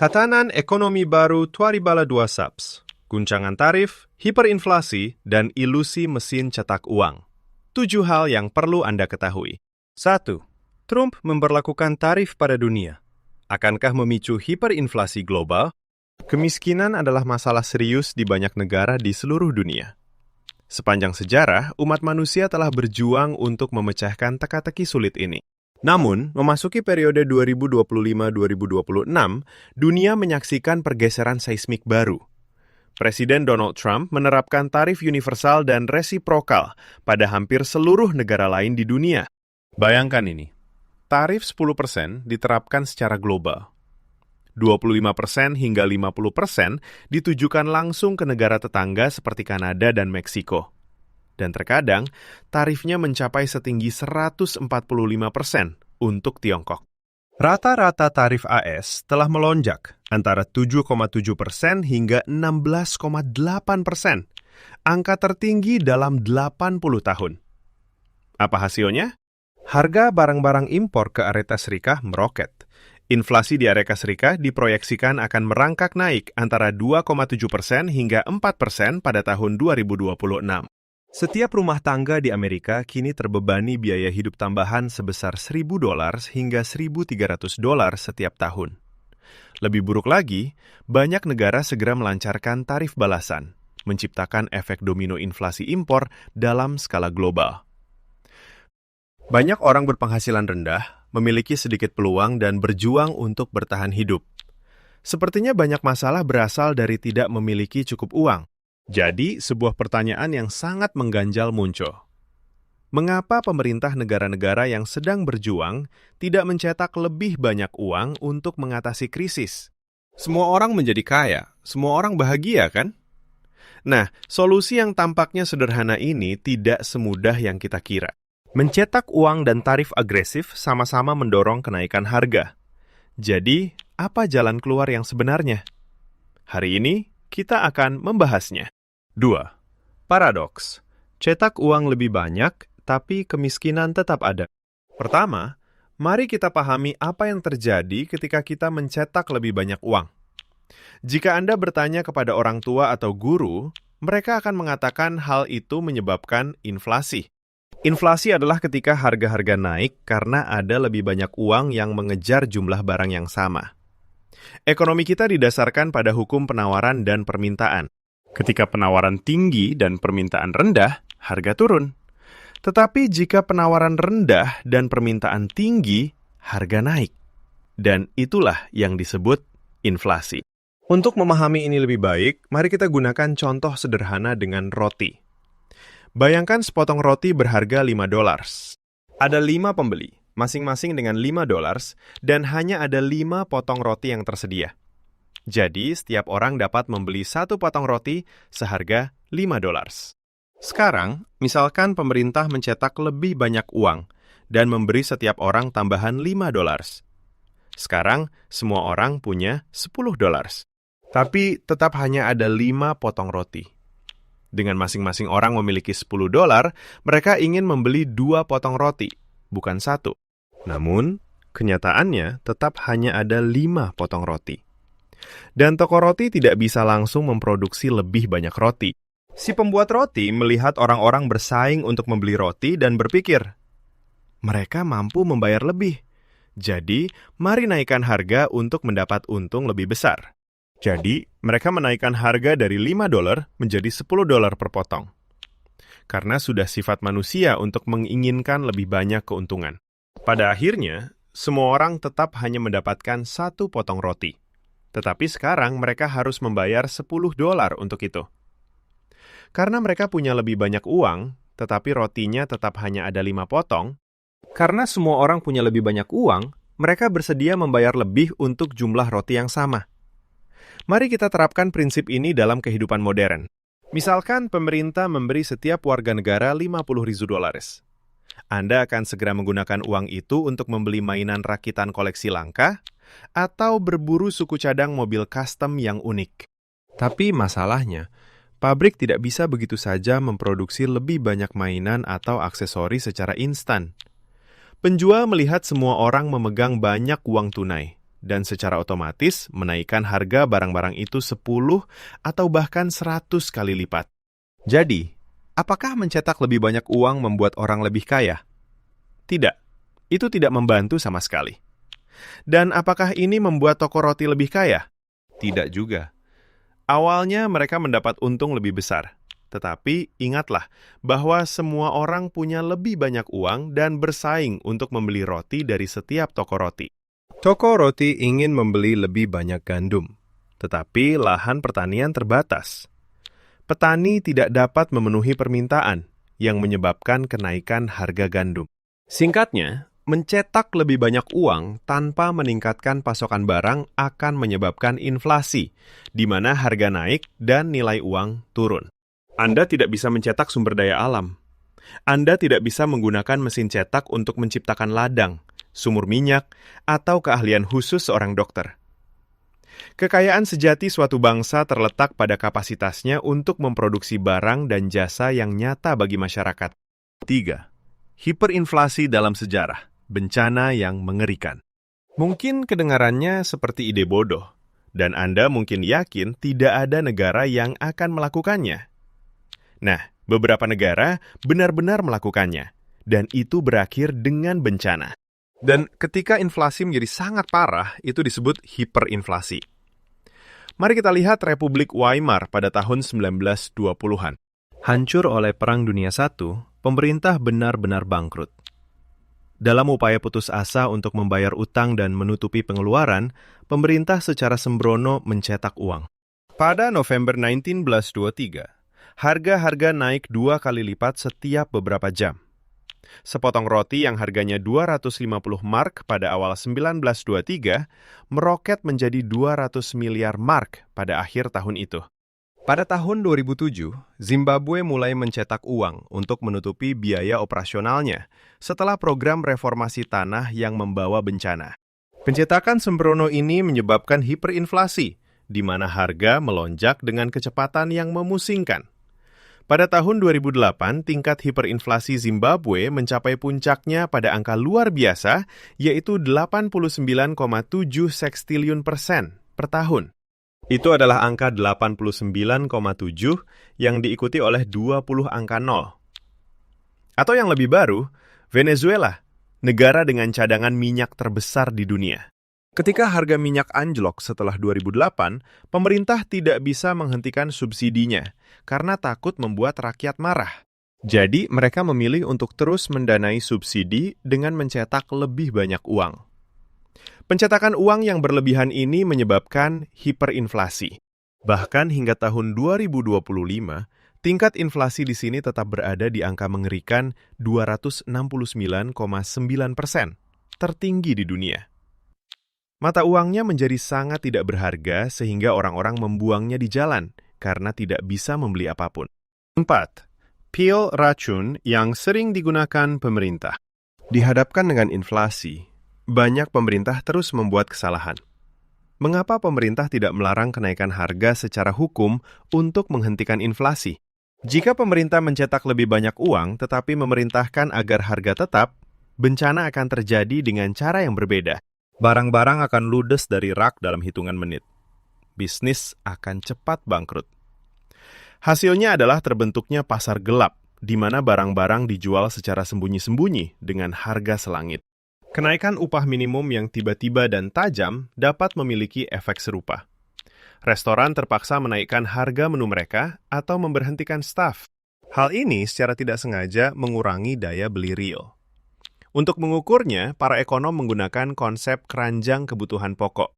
Tatanan ekonomi baru 2022 SAPS, guncangan tarif, hiperinflasi, dan ilusi mesin cetak uang. 7 hal yang perlu Anda ketahui. 1. Trump memberlakukan tarif pada dunia. Akankah memicu hiperinflasi global? Kemiskinan adalah masalah serius di banyak negara di seluruh dunia. Sepanjang sejarah, umat manusia telah berjuang untuk memecahkan teka-teki sulit ini. Namun, memasuki periode 2025-2026, dunia menyaksikan pergeseran seismik baru. Presiden Donald Trump menerapkan tarif universal dan resiprokal pada hampir seluruh negara lain di dunia. Bayangkan ini, tarif 10% diterapkan secara global. 25% hingga 50% ditujukan langsung ke negara tetangga seperti Kanada dan Meksiko. Dan terkadang, tarifnya mencapai setinggi 145% untuk Tiongkok. Rata-rata tarif AS telah melonjak antara 7,7% hingga 16,8%, angka tertinggi dalam 80 tahun. Apa hasilnya? Harga barang-barang impor ke Amerika Serikat meroket. Inflasi di Amerika Serikat diproyeksikan akan merangkak naik antara 2,7% hingga 4% pada tahun 2026. Setiap rumah tangga di Amerika kini terbebani biaya hidup tambahan sebesar $1.000 hingga $1.300 setiap tahun. Lebih buruk lagi, banyak negara segera melancarkan tarif balasan, menciptakan efek domino inflasi impor dalam skala global. Banyak orang berpenghasilan rendah memiliki sedikit peluang dan berjuang untuk bertahan hidup. Sepertinya banyak masalah berasal dari tidak memiliki cukup uang. Jadi, sebuah pertanyaan yang sangat mengganjal muncul. Mengapa pemerintah negara-negara yang sedang berjuang tidak mencetak lebih banyak uang untuk mengatasi krisis? Semua orang menjadi kaya, semua orang bahagia, kan? Nah, solusi yang tampaknya sederhana ini tidak semudah yang kita kira. Mencetak uang dan tarif agresif sama-sama mendorong kenaikan harga. Jadi, apa jalan keluar yang sebenarnya? Hari ini, kita akan membahasnya. 2. Paradoks. Cetak uang lebih banyak, tapi kemiskinan tetap ada. Pertama, mari kita pahami apa yang terjadi ketika kita mencetak lebih banyak uang. Jika Anda bertanya kepada orang tua atau guru, mereka akan mengatakan hal itu menyebabkan inflasi. Inflasi adalah ketika harga-harga naik karena ada lebih banyak uang yang mengejar jumlah barang yang sama. Ekonomi kita didasarkan pada hukum penawaran dan permintaan. Ketika penawaran tinggi dan permintaan rendah, harga turun. Tetapi jika penawaran rendah dan permintaan tinggi, harga naik. Dan itulah yang disebut inflasi. Untuk memahami ini lebih baik, mari kita gunakan contoh sederhana dengan roti. Bayangkan sepotong roti berharga $5. Ada 5 pembeli, masing-masing dengan $5, dan hanya ada 5 potong roti yang tersedia. Jadi, setiap orang dapat membeli 1 potong roti seharga $5. Sekarang, misalkan pemerintah mencetak lebih banyak uang dan memberi setiap orang tambahan $5. Sekarang, semua orang punya $10. Tapi, tetap hanya ada 5 potong roti. Dengan masing-masing orang memiliki $10, mereka ingin membeli 2 potong roti, bukan 1. Namun, kenyataannya tetap hanya ada 5 potong roti. Dan toko roti tidak bisa langsung memproduksi lebih banyak roti. Si pembuat roti melihat orang-orang bersaing untuk membeli roti dan berpikir, mereka mampu membayar lebih. Jadi, mari naikkan harga untuk mendapat untung lebih besar. Jadi, mereka menaikkan harga dari $5 menjadi $10 per potong. Karena sudah sifat manusia untuk menginginkan lebih banyak keuntungan. Pada akhirnya, semua orang tetap hanya mendapatkan 1 potong roti. Tetapi sekarang mereka harus membayar $10 untuk itu. Karena mereka punya lebih banyak uang, tetapi rotinya tetap hanya ada 5 potong, karena semua orang punya lebih banyak uang, mereka bersedia membayar lebih untuk jumlah roti yang sama. Mari kita terapkan prinsip ini dalam kehidupan modern. Misalkan pemerintah memberi setiap warga negara $50.000. Anda akan segera menggunakan uang itu untuk membeli mainan rakitan koleksi langka, atau berburu suku cadang mobil custom yang unik. Tapi masalahnya, pabrik tidak bisa begitu saja memproduksi lebih banyak mainan atau aksesori secara instan. Penjual melihat semua orang memegang banyak uang tunai, dan secara otomatis menaikkan harga barang-barang itu 10 atau bahkan 100 kali lipat. Jadi, apakah mencetak lebih banyak uang membuat orang lebih kaya? Tidak, itu tidak membantu sama sekali. Dan apakah ini membuat toko roti lebih kaya? Tidak juga. Awalnya mereka mendapat untung lebih besar. Tetapi ingatlah bahwa semua orang punya lebih banyak uang dan bersaing untuk membeli roti dari setiap toko roti. Toko roti ingin membeli lebih banyak gandum, tetapi lahan pertanian terbatas. Petani tidak dapat memenuhi permintaan yang menyebabkan kenaikan harga gandum. Singkatnya, mencetak lebih banyak uang tanpa meningkatkan pasokan barang akan menyebabkan inflasi, di mana harga naik dan nilai uang turun. Anda tidak bisa mencetak sumber daya alam. Anda tidak bisa menggunakan mesin cetak untuk menciptakan ladang, sumur minyak, atau keahlian khusus seorang dokter. Kekayaan sejati suatu bangsa terletak pada kapasitasnya untuk memproduksi barang dan jasa yang nyata bagi masyarakat. 3. Hiperinflasi dalam sejarah, bencana yang mengerikan. Mungkin kedengarannya seperti ide bodoh, dan Anda mungkin yakin tidak ada negara yang akan melakukannya. Nah, beberapa negara benar-benar melakukannya, dan itu berakhir dengan bencana. Dan ketika inflasi menjadi sangat parah, itu disebut hiperinflasi. Mari kita lihat Republik Weimar pada tahun 1920-an. Hancur oleh Perang Dunia I, pemerintah benar-benar bangkrut. Dalam upaya putus asa untuk membayar utang dan menutupi pengeluaran, pemerintah secara sembrono mencetak uang. Pada November 1923, harga-harga naik 2 kali lipat setiap beberapa jam. Sepotong roti yang harganya 250 mark pada awal 1923 meroket menjadi 200 miliar mark pada akhir tahun itu. Pada tahun 2007, Zimbabwe mulai mencetak uang untuk menutupi biaya operasionalnya setelah program reformasi tanah yang membawa bencana. Pencetakan sembrono ini menyebabkan hiperinflasi, di mana harga melonjak dengan kecepatan yang memusingkan. Pada tahun 2008, tingkat hiperinflasi Zimbabwe mencapai puncaknya pada angka luar biasa, yaitu 89,7 sekstiliun persen per tahun. Itu adalah angka 89,7 yang diikuti oleh 20 angka 0. Atau yang lebih baru, Venezuela, negara dengan cadangan minyak terbesar di dunia. Ketika harga minyak anjlok setelah 2008, pemerintah tidak bisa menghentikan subsidinya karena takut membuat rakyat marah. Jadi, mereka memilih untuk terus mendanai subsidi dengan mencetak lebih banyak uang. Pencetakan uang yang berlebihan ini menyebabkan hiperinflasi. Bahkan hingga tahun 2025, tingkat inflasi di sini tetap berada di angka mengerikan 269,9%, tertinggi di dunia. Mata uangnya menjadi sangat tidak berharga sehingga orang-orang membuangnya di jalan karena tidak bisa membeli apapun. 4. Pil racun yang sering digunakan pemerintah. Dihadapkan dengan inflasi, banyak pemerintah terus membuat kesalahan. Mengapa pemerintah tidak melarang kenaikan harga secara hukum untuk menghentikan inflasi? Jika pemerintah mencetak lebih banyak uang tetapi memerintahkan agar harga tetap, bencana akan terjadi dengan cara yang berbeda. Barang-barang akan ludes dari rak dalam hitungan menit. Bisnis akan cepat bangkrut. Hasilnya adalah terbentuknya pasar gelap, di mana barang-barang dijual secara sembunyi-sembunyi dengan harga selangit. Kenaikan upah minimum yang tiba-tiba dan tajam dapat memiliki efek serupa. Restoran terpaksa menaikkan harga menu mereka atau memberhentikan staf. Hal ini secara tidak sengaja mengurangi daya beli real. Untuk mengukurnya, para ekonom menggunakan konsep keranjang kebutuhan pokok.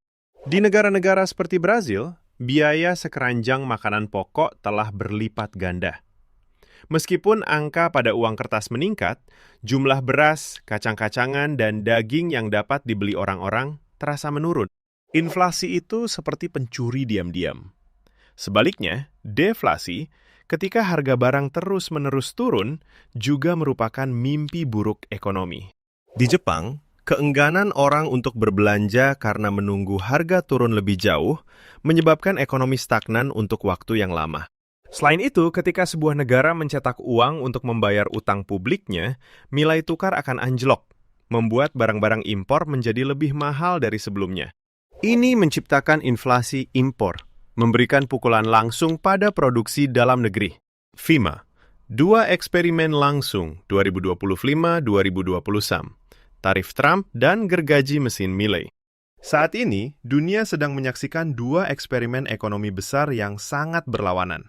Di negara-negara seperti Brazil, biaya sekeranjang makanan pokok telah berlipat ganda. Meskipun angka pada uang kertas meningkat, jumlah beras, kacang-kacangan, dan daging yang dapat dibeli orang-orang terasa menurun. Inflasi itu seperti pencuri diam-diam. Sebaliknya, deflasi, ketika harga barang terus-menerus turun, juga merupakan mimpi buruk ekonomi. Di Jepang, keengganan orang untuk berbelanja karena menunggu harga turun lebih jauh menyebabkan ekonomi stagnan untuk waktu yang lama. Selain itu, ketika sebuah negara mencetak uang untuk membayar utang publiknya, nilai tukar akan anjlok, membuat barang-barang impor menjadi lebih mahal dari sebelumnya. Ini menciptakan inflasi impor, memberikan pukulan langsung pada produksi dalam negeri. FEMA, 2 eksperimen langsung 2025-2020 tarif Trump dan gergaji mesin Milley. Saat ini, dunia sedang menyaksikan 2 eksperimen ekonomi besar yang sangat berlawanan.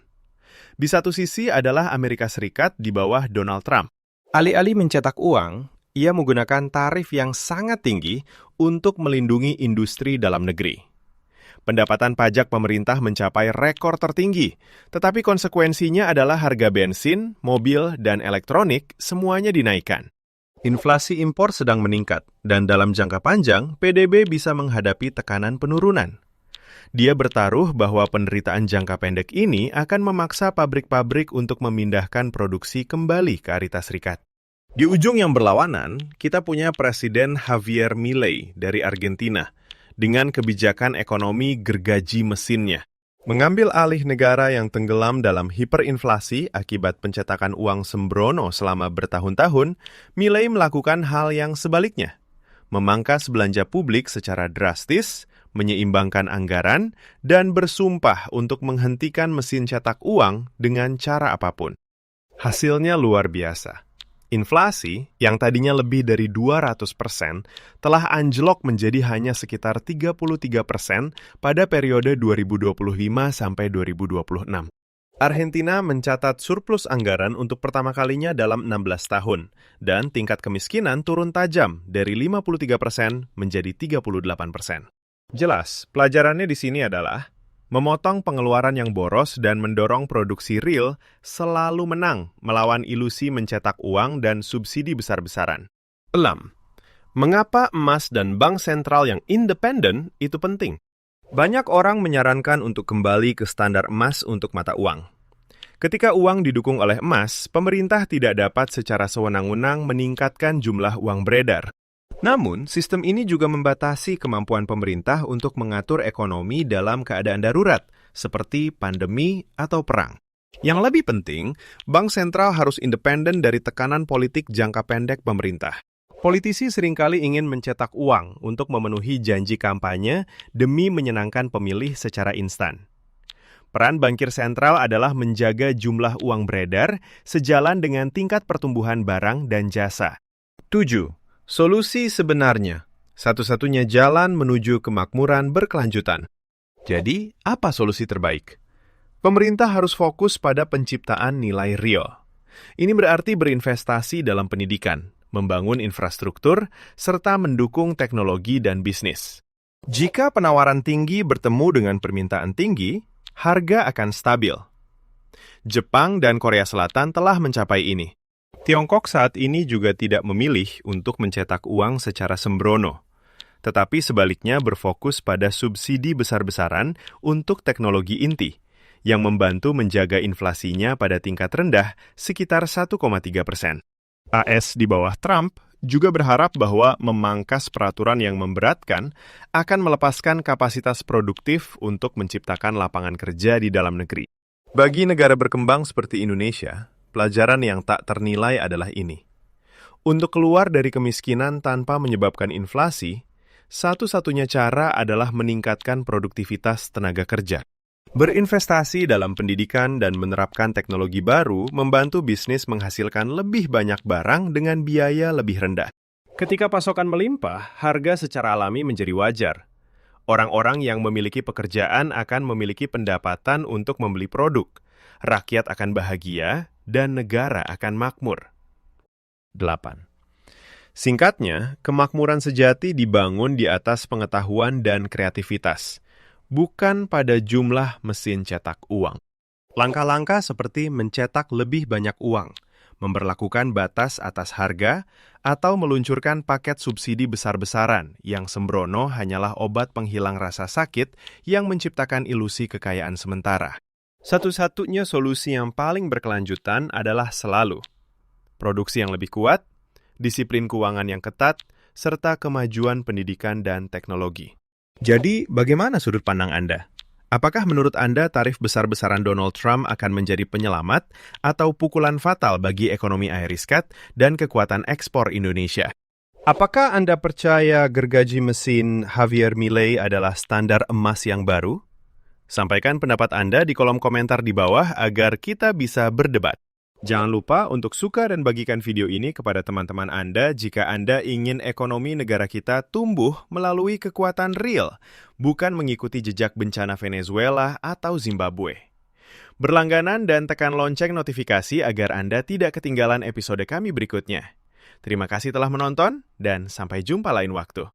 Di satu sisi adalah Amerika Serikat di bawah Donald Trump. Alih-alih mencetak uang, ia menggunakan tarif yang sangat tinggi untuk melindungi industri dalam negeri. Pendapatan pajak pemerintah mencapai rekor tertinggi, tetapi konsekuensinya adalah harga bensin, mobil, dan elektronik semuanya dinaikkan. Inflasi impor sedang meningkat, dan dalam jangka panjang, PDB bisa menghadapi tekanan penurunan. Dia bertaruh bahwa penderitaan jangka pendek ini akan memaksa pabrik-pabrik untuk memindahkan produksi kembali ke Amerika Serikat. Di ujung yang berlawanan, kita punya Presiden Javier Milei dari Argentina, dengan kebijakan ekonomi gergaji mesinnya. Mengambil alih negara yang tenggelam dalam hiperinflasi akibat pencetakan uang sembrono selama bertahun-tahun, Milei melakukan hal yang sebaliknya. Memangkas belanja publik secara drastis, menyeimbangkan anggaran, dan bersumpah untuk menghentikan mesin cetak uang dengan cara apapun. Hasilnya luar biasa. Inflasi, yang tadinya lebih dari 200%, telah anjlok menjadi hanya sekitar 33% pada periode 2025 sampai 2026. Argentina mencatat surplus anggaran untuk pertama kalinya dalam 16 tahun, dan tingkat kemiskinan turun tajam dari 53% menjadi 38%. Jelas, pelajarannya di sini adalah memotong pengeluaran yang boros dan mendorong produksi real selalu menang melawan ilusi mencetak uang dan subsidi besar-besaran. 6. Mengapa emas dan bank sentral yang independen itu penting? Banyak orang menyarankan untuk kembali ke standar emas untuk mata uang. Ketika uang didukung oleh emas, pemerintah tidak dapat secara sewenang-wenang meningkatkan jumlah uang beredar. Namun, sistem ini juga membatasi kemampuan pemerintah untuk mengatur ekonomi dalam keadaan darurat, seperti pandemi atau perang. Yang lebih penting, bank sentral harus independen dari tekanan politik jangka pendek pemerintah. Politisi seringkali ingin mencetak uang untuk memenuhi janji kampanye demi menyenangkan pemilih secara instan. Peran bankir sentral adalah menjaga jumlah uang beredar sejalan dengan tingkat pertumbuhan barang dan jasa. 7. Solusi sebenarnya, satu-satunya jalan menuju kemakmuran berkelanjutan. Jadi, apa solusi terbaik? Pemerintah harus fokus pada penciptaan nilai real. Ini berarti berinvestasi dalam pendidikan, membangun infrastruktur, serta mendukung teknologi dan bisnis. Jika penawaran tinggi bertemu dengan permintaan tinggi, harga akan stabil. Jepang dan Korea Selatan telah mencapai ini. Tiongkok saat ini juga tidak memilih untuk mencetak uang secara sembrono, tetapi sebaliknya berfokus pada subsidi besar-besaran untuk teknologi inti, yang membantu menjaga inflasinya pada tingkat rendah sekitar 1,3%. AS di bawah Trump juga berharap bahwa memangkas peraturan yang memberatkan akan melepaskan kapasitas produktif untuk menciptakan lapangan kerja di dalam negeri. Bagi negara berkembang seperti Indonesia, pelajaran yang tak ternilai adalah ini. Untuk keluar dari kemiskinan tanpa menyebabkan inflasi, satu-satunya cara adalah meningkatkan produktivitas tenaga kerja. Berinvestasi dalam pendidikan dan menerapkan teknologi baru membantu bisnis menghasilkan lebih banyak barang dengan biaya lebih rendah. Ketika pasokan melimpah, harga secara alami menjadi wajar. Orang-orang yang memiliki pekerjaan akan memiliki pendapatan untuk membeli produk. Rakyat akan bahagia, dan negara akan makmur. 8. Singkatnya, kemakmuran sejati dibangun di atas pengetahuan dan kreativitas, bukan pada jumlah mesin cetak uang. Langkah-langkah seperti mencetak lebih banyak uang, memberlakukan batas atas harga, atau meluncurkan paket subsidi besar-besaran yang sembrono hanyalah obat penghilang rasa sakit yang menciptakan ilusi kekayaan sementara. Satu-satunya solusi yang paling berkelanjutan adalah selalu produksi yang lebih kuat, disiplin keuangan yang ketat, serta kemajuan pendidikan dan teknologi. Jadi, bagaimana sudut pandang Anda? Apakah menurut Anda tarif besar-besaran Donald Trump akan menjadi penyelamat atau pukulan fatal bagi ekonomi Amerika Serikat dan kekuatan ekspor Indonesia? Apakah Anda percaya gergaji mesin Javier Milei adalah standar emas yang baru? Sampaikan pendapat Anda di kolom komentar di bawah agar kita bisa berdebat. Jangan lupa untuk suka dan bagikan video ini kepada teman-teman Anda jika Anda ingin ekonomi negara kita tumbuh melalui kekuatan real, bukan mengikuti jejak bencana Venezuela atau Zimbabwe. Berlangganan dan tekan lonceng notifikasi agar Anda tidak ketinggalan episode kami berikutnya. Terima kasih telah menonton, dan sampai jumpa lain waktu.